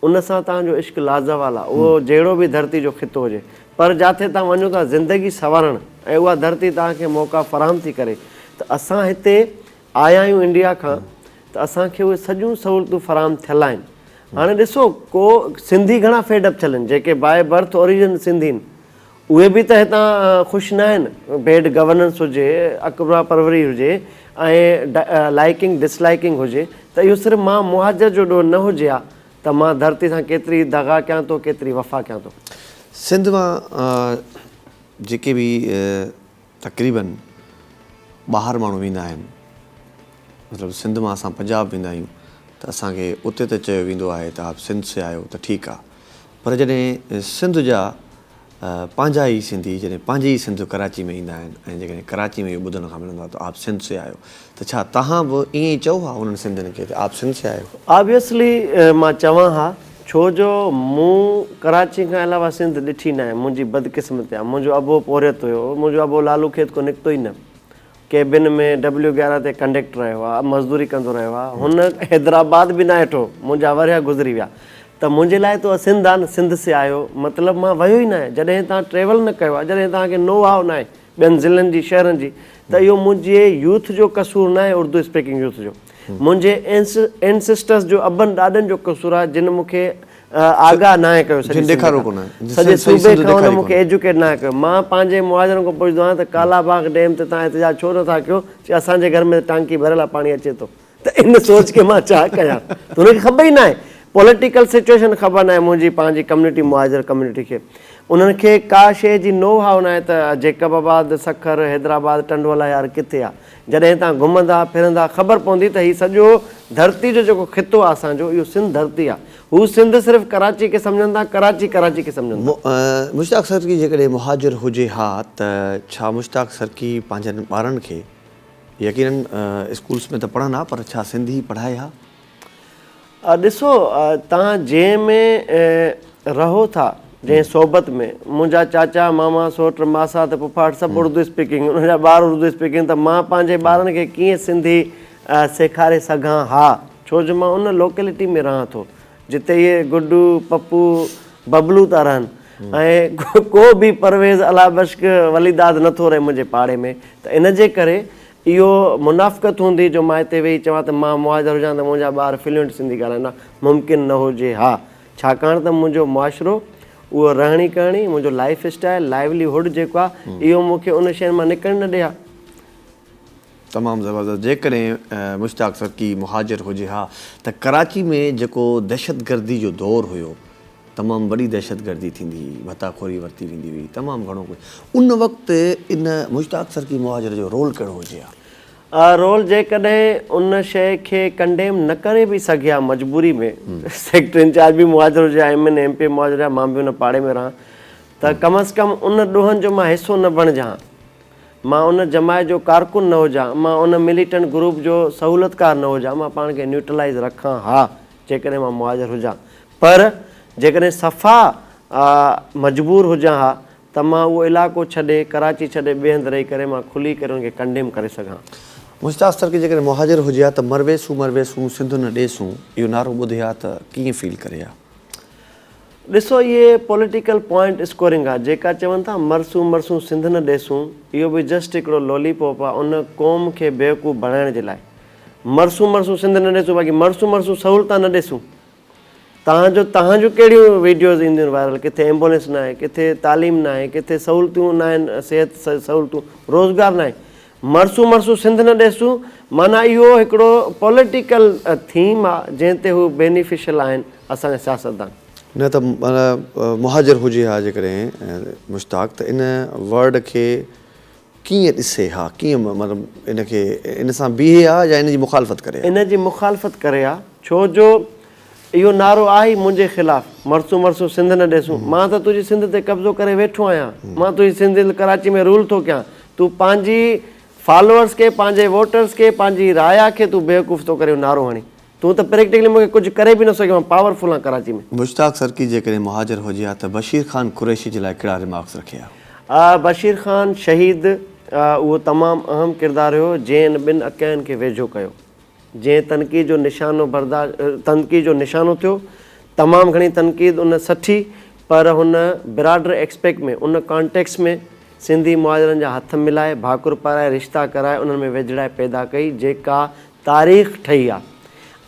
उन सां तव्हांजो इश्क लाज़वाल आहे, उहो जहिड़ो बि धरती जो खितो हुजे। पर जिथे तव्हां वञो था ज़िंदगी संवारणु ऐं उहा धरती तव्हांखे मौक़ा फराहम थी करे, त असां हिते आया आहियूं इंडिया खां, त असांखे उहे सॼियूं सहूलियतूं फराहम थियल आहिनि। हाणे ॾिसो, को सिंधी घणा फेडअप थियलनि जेके बाय बर्थ ओरिजिन सिंधी आहिनि, उहे बि त हितां ख़ुशि न आहिनि। बेड गवर्नेंस हुजे, अकबरा परवरी हुजे ऐं लाइकिंग डिसलाइकिंग हुजे, त इहो सिर्फ़ु मां मुहाजर जो ॾोह न हुजे हा त मां धरती सां केतिरी दगा कयां थो, केतिरी वफ़ा कयां थो। सिंध मां जेके बि तक़रीबन ॿाहिरि माण्हू वेंदा आहिनि, मतिलबु सिंध मां असां पंजाब वेंदा आहियूं त असांखे उते त चयो वेंदो आहे त आप सिंध से आयो त ठीकु आहे, पर जॾहिं सिंध जा पंहिंजा ई सिंधी जॾहिं पंहिंजे ई सिंध कराची में ईंदा आहिनि ऐं जेकॾहिं कराची में इहो ॿुधण खां मिलंदो आहे त आप सिंध से आयो, त छा तव्हां बि ईअं ई चओ हा उन्हनि सिंधियुनि खे त आप सिंध से आयो? ऑब्वियसली मां चवां हा, छो जो मूं कराची खां अलावा सिंध ॾिठी न आहे। मुंहिंजी बदकिस्मती आहे, मुंहिंजो अबो पोरियत हुयो, मुंहिंजो अबो लालू खेत को निकितो ई न, केबिन में W11 ते कंडक्टर रहियो आहे, मज़दूरी कंदो रहियो आहे। हुन हैदराबाद बि न ॾिठो, मुंहिंजा वरिया गुज़री विया। त मुंहिंजे लाइ त सिंध आहे न, सिंध से आयो मतिलबु मां वियो ई न आहे। जॾहिं तव्हां ट्रेवल न कयो आहे, जॾहिं तव्हांखे नो हाउ न आहे ॿियनि ज़िलनि जी शहरनि जी, त इहो मुंहिंजे यूथ जो कसूरु न आहे, उर्दू स्पीकिंग यूथ जो। मुंहिंजे एंसेस्टर्स जो अबनि ॾाॾनि जो कसूरु आहे, जिन मूंखे आगाह न आहे कयो, सॼे सूबे खां हुन मूंखे एजुकेट न आहे कयो। मां पंहिंजे मुहाजरनि खां पुछंदो आहियां त कालाबाग डैम ते तव्हां एहतिजाज छो नथा कयो, चई असांजे घर में टांकी भरियल आहे, पाणी अचे थो। त इन सोच खे मां छा कयां, त हुनखे ख़बर ई न आहे, पॉलिटिकल सिचुएशन ख़बर न आहे मुंहिंजी पंहिंजी कम्यूनिटी मुहाजर कम्यूनिटी खे। उन्हनि खे का शइ जी नो हाउ न आहे त जेकबाबाद, सखर, हैदराबाद, टंडवाला यार किथे आहे। जॾहिं तव्हां घुमंदा फिरंदा ख़बर पवंदी त हीउ सॼो धरती जो जेको खितो आहे असांजो, इहो सिंध धरती आहे। हू सिंध सिर्फ़ु कराची खे सम्झनि था, कराची खे सम्झनि था। मुश्ताक सरकी जेकॾहिं मुहाजिर हुजे हा, त छा मुश्ताक सरकी पंहिंजनि ॿारनि खे यकीनन स्कूल्स में त पढ़नि हा, पर छा सिंधी पढ़ाए हा? ॾिसो, तव्हां जंहिं में रहो था, जंहिं सोबत में, मुंहिंजा चाचा मामा सोट मासा त पुफाट सभु उर्दू स्पीकिंग, उनजा ॿार उर्दू स्पीकिंग, त मां पंहिंजे ॿारनि खे कीअं सिंधी सेखारे सघां हा, छो जो मां उन लोकेलिटी में रहां थो जिते इहे गुड्डू पप्पू बबलू था रहनि, ऐं को बि परवेज़ अला बश्क वलीदाद नथो रहे मुंहिंजे पाड़े में। त इन जे करे इहो मुनाफ़क़त हूंदी जो मां हिते वेही चवां त मां मुहाजर हुजां त मुंहिंजा ॿार फ्लुएंट सिंधी ॻाल्हाईंदा, मुमकिन न हुजे हा। छाकाणि त मुंहिंजो मुआशिरो, उहो रहणी करणी, मुंहिंजो लाइफ स्टाइल, लाइवलीहुड जेको आहे, इहो मूंखे उन शइ मां निकिरण न ॾिए हा। तमामु ज़बरदस्त। जेकॾहिं मुश्ताक सरकी मुहाजिर हुजे हा, त कराची में जेको दहशतगर्दी जो दौरु हुयो, तमामु वॾी दहशतगर्दी थींदी हुई, भताखोरी वरिती वेंदी हुई, तमामु घणो कुझु, उन वक़्तु इन मुश्ताक सरकी मुहाजिर जो रोल कहिड़ो हुजे हा? रोल जेकॾहिं उन शइ खे कंडेम न करे बि सघे हा मजबूरी में, सेक्टर इंचार्ज बि मुहाजिर हुजे, MN MP मुहाजिर हुजे, मां बि उन पाड़े में रहां, त कम अज़ कम उन ॾोहनि जो मां हिसो न बणिजां, मां उन जमायत जो कारकुन न हुजां, मां उन मिलिटेंट ग्रुप जो सहूलियतकार न हुजां, मां पाण खे न्यूट्रलाइज़ रखां हा, जेकॾहिं मां मुहाजिर हुजां। पर जेकॾहिं सफ़ा मजबूर हुजां हा, त मां उहो इलाइक़ो छॾे, कराची छॾे, ॿिए हंधि रही करे मां खुली करे उनखे कंडेम करे सघां। मुश्ताक सरकी जेकॾहिं मुहाजिर हुजे हा त मरवेसूं सिंध न ॾेसूं, इहो नारो ॿुधे हा त कीअं फील करे हा? ॾिसो, इहे पॉलिटिकल पॉइंट स्कोरिंग आहे, जेका चवनि था मरसूं सिंध न ॾेसूं, इहो बि जस्ट हिकिड़ो लॉलीपॉप आहे उन क़ौम खे बेवकूफ़ बणाइण जे लाइ। मरसूं सिंध न ॾेसूं, बाक़ी मरसूं सहूलियत न ॾेसूं, तव्हांजूं कहिड़ियूं वीडियोज़ ईंदियूं आहिनि वायरल, किथे एम्बुलेंस न आहे, किथे तालीम न आहे, किथे सहूलियतूं न आहिनि, सिहत सहूलियतूं, रोज़गार न आहे, मरसूं सिंध न ॾेसूं। माना इहो हिकिड़ो पॉलिटिकल थीम आहे जंहिं ते हू बेनिफिशियल आहिनि असांजा सियासतदान। न त माना मुहाजिर हुजे हा जेकॾहिं मुश्ताक, त इन वर्ड खे कीअं ॾिसे हा, कीअं मतिलबु इनखे इन सां बीहे हा या इन जी मुखालफ़त करे? इन जी मुखालफ़त करे हा, छो जो इहो नारो आहे ई मुंहिंजे ख़िलाफ़ु, मरसूं सिंध न ॾेसूं। मां त तुंहिंजी सिंध ते कब्ज़ो करे वेठो आहियां, मां तुंहिंजी सिंध कराची में रूल थो कयां, तूं पंहिंजी फॉलोअर्स खे, पंहिंजे वोटर्स खे, पंहिंजी राया खे तूं बेवकूफ़ थो करे नारो हणी। तूं त प्रैक्टिकली मूंखे कुझु करे बि न सघियो, मां पावरफुल आहियां कराची में। मुश्ताक सरकी जेकॾहिं मुहाजिर हुजे हा त बशीर ख़ान कुरैशी जे लाइ कहिड़ा रिमार्क्स रखे हा? बशीर ख़ान शहीद उहो तमामु अहम किरदारु हुयो जंहिं इन ॿिनि अकैयनि खे वेझो कयो, जंहिं तनक़ीद जो निशानो थियो। तमामु घणी तनक़ीद उन सठी, पर हुन बिराडर एक्सपेक्ट में, उन कॉन्टेक्स्ट में सिंधी मुहाजिरनि जा हथ मिलाए, भाकुर पाराए, रिश्ता कराए, उन्हनि में वेझड़ाए पैदा कई, जेका तारीख़ ठही आहे।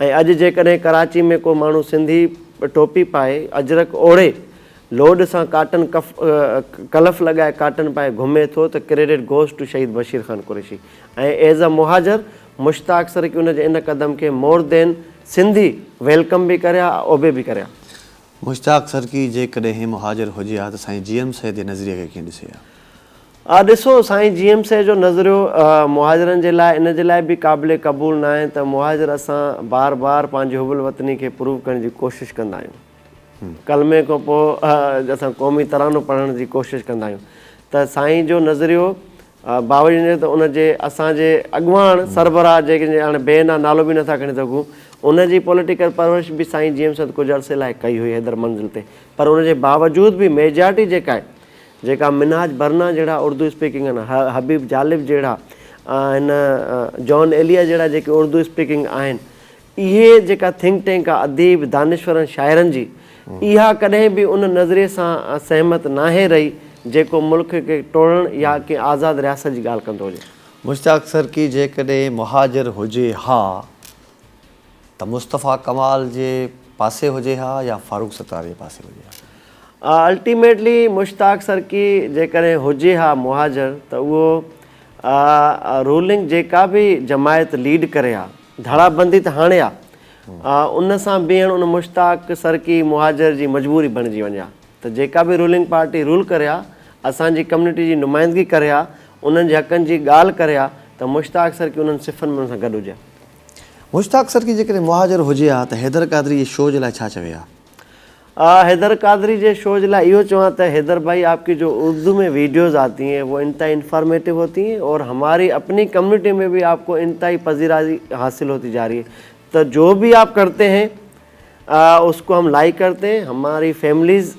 ऐं अॼु जेकॾहिं कराची में को माण्हू सिंधी टोपी पाए, अजरक ओढ़े, लोड सां काटन कलफ लॻाए काटन पाए घुमे थो, त क्रेडिट गोज़ टू शहीद बशीर ख़ान कुरैशी। ऐं एज़ अ मुहाजिर मुश्ताक सरकी उन जे इन क़दम खे मोर देन सिंधी वेलकम बि करिया, ओबे बि करिया। मुश्ताक सरकी जेकॾहिं मुहाजिर हुजे हा त साईं GM साहिब जे नज़रिए खे कीअं ॾिसे हा? ॾिसो, साईं GM साहिब जो नज़रियो मुहाजिरनि जे लाइ इन जे लाइ बि क़ाबिल क़बूल न आहे त मुहाजिर असां बार बार पंहिंजी हुबल वतनी खे प्रूव करण जी कोशिशि कंदा आहियूं। कलमे खां पोइ असां क़ौमी तरानो पढ़ण जी कोशिशि कंदा आहियूं। त साईं जो नज़रियो बावजूद त उनजे असांजे अॻुवाण सरबराह जेके हाणे बेन आहे, नालो बि नथा खणी सघूं, उनजी पॉलिटिकल परवरिश बि साईं GM साहिब कुझु अरसे लाइ कई हुई हैदर मंज़िल ते। पर उनजे बावजूद बि मेजॉरिटी जेका आहे, जेका मिनाज बरना जहिड़ा उर्दू स्पीकिंग आहिनि, हबीब जालिब जहिड़ा हिन जॉन एलिया जहिड़ा जेके उर्दू स्पीकिंग आहिनि, इहे जेका थिंक टैंक आहे अदीब दानिश्वरनि शाइरनि जी, इहा कॾहिं बि उन नज़रिए सां सहमत नाहे रही जेको मुल्क खे टोड़ण या कंहिं आज़ादु रियासत जी ॻाल्हि कंदो हुजे। मुश्ताक सरकी जेकॾहिं मुहाजिर हुजे हा त मुस्तफ़ा कमाल जे पासे हुजे हा या फारूक सत्तार जे पासे हुजे हा? अल्टीमेटली मुश्ताक सरकी जेकॾहिं हुजे हा मुहाजिर, त उहो रूलिंग जेका बि जमायत लीड करे हा, धड़ाबंदी त हाणे आहे, उन सां बीहण उन मुश्ताक सरकी मुहाजिर जी मजबूरी बणिजी वञे हा। त जेका बि रूलिंग पार्टी रूल करे हा, असांजी कम्यूनिटी जी नुमाइंदगी करे हा, उन्हनि जे हक़नि जी ॻाल्हि करे हा, त मुश्ताक सरकी उन्हनि सिफ़नि में उन सां गॾु हुजे हा। मुश्ताक सरकी जेकॾहिं मुहाजिर हुजे हा त हैदर क़ादरी जे शो जे लाइ छा चवे हा? हैदर कादरी जे शो जे लाइ इहो चवां त हैदर भाई, आपकी जो उर्दू में वीडियोज़ आती हैं वो इंतहा इन्फॉर्मेटिव होती हैं और हमारी अपनी कम्युनिटी में भी आपको इंतहाई पजीराई हासिल होती जा रही है। तो जो भी आप करते हैं उसको हम लाइक करते हैं। हमारी फैमिलीज़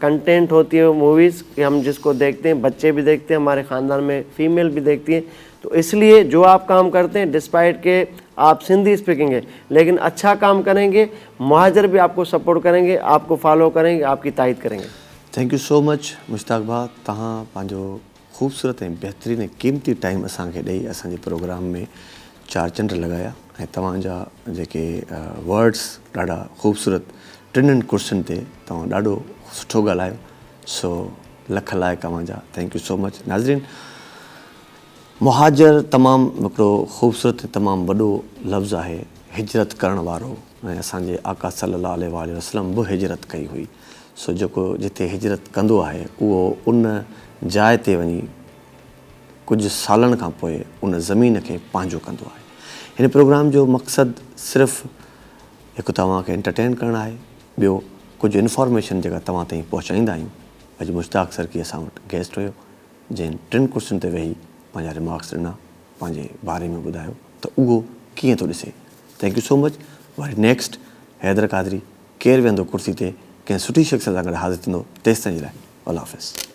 कंटेंट होती है मूवीज़ कि हम जिसको देखते हैं, बच्चे भी देखते हैं, हमारे ख़ानदान में फ़ीमेल भी देखती हैं। तो इसलिए जो आप काम करते हैं, डिस्पाइट के आप सिंधी स्पीकिंग है लेकिन अच्छा काम करेंगे, मुहाजिर भी आपको सपोर्ट करेंगे, आपको फॉलो करेंगे, आपकी तायद करेंगे। Thank you so much Mushtaq भाउ, तव्हां पंहिंजो ख़ूबसूरत ऐं बहितरीन ऐं क़ीमती टाइम असांखे ॾेई असांजे प्रोग्राम में चार चंड लॻाया ऐं तव्हांजा जेके वर्ड्स ॾाढा ख़ूबसूरत टिनिनि कुर्सियुनि ते तव्हां ॾाढो सुठो ॻाल्हायो, सो लख लाइक़ तव्हांजा। Thank you so much. नाज़रीन, मुहाजिर तमामु हिकिड़ो ख़ूबसूरत तमामु वॾो लफ़्ज़ आहे, हिजरत करण वारो, ऐं असांजे आका सल्लल्लाहु अलैहि वसल्लम बि हिजरत कई हुई। सो जेको जिते हिजरत कंदो आहे उहो उन जाइ ते वञी कुझु सालनि खां पोइ उन ज़मीन खे पंहिंजो कंदो आहे। हिन प्रोग्राम जो मक़सदु सिर्फ़ु हिकु तव्हांखे एंटरटेन करणु आहे, ॿियो कुझु इन्फॉर्मेशन जेका तव्हां ताईं पहुचाईंदा आहियूं। अॼु मुश्ताक सरकी असां वटि गेस्ट हुयो जंहिं टिनि कुर्सियुनि ते वेही पंहिंजा रिमार्क्स ॾिना, पंहिंजे बारे में ॿुधायो त उहो कीअं थो ॾिसे। Thank you so much. वरी नेक्स्ट हैदर कादरी केरु वेंदो कुर्सी ते कंहिं सुठी शख़्स सां गॾु हाज़िर थींदो, तेसिताईं जे लाइ अल्लाह हाफ़िज़।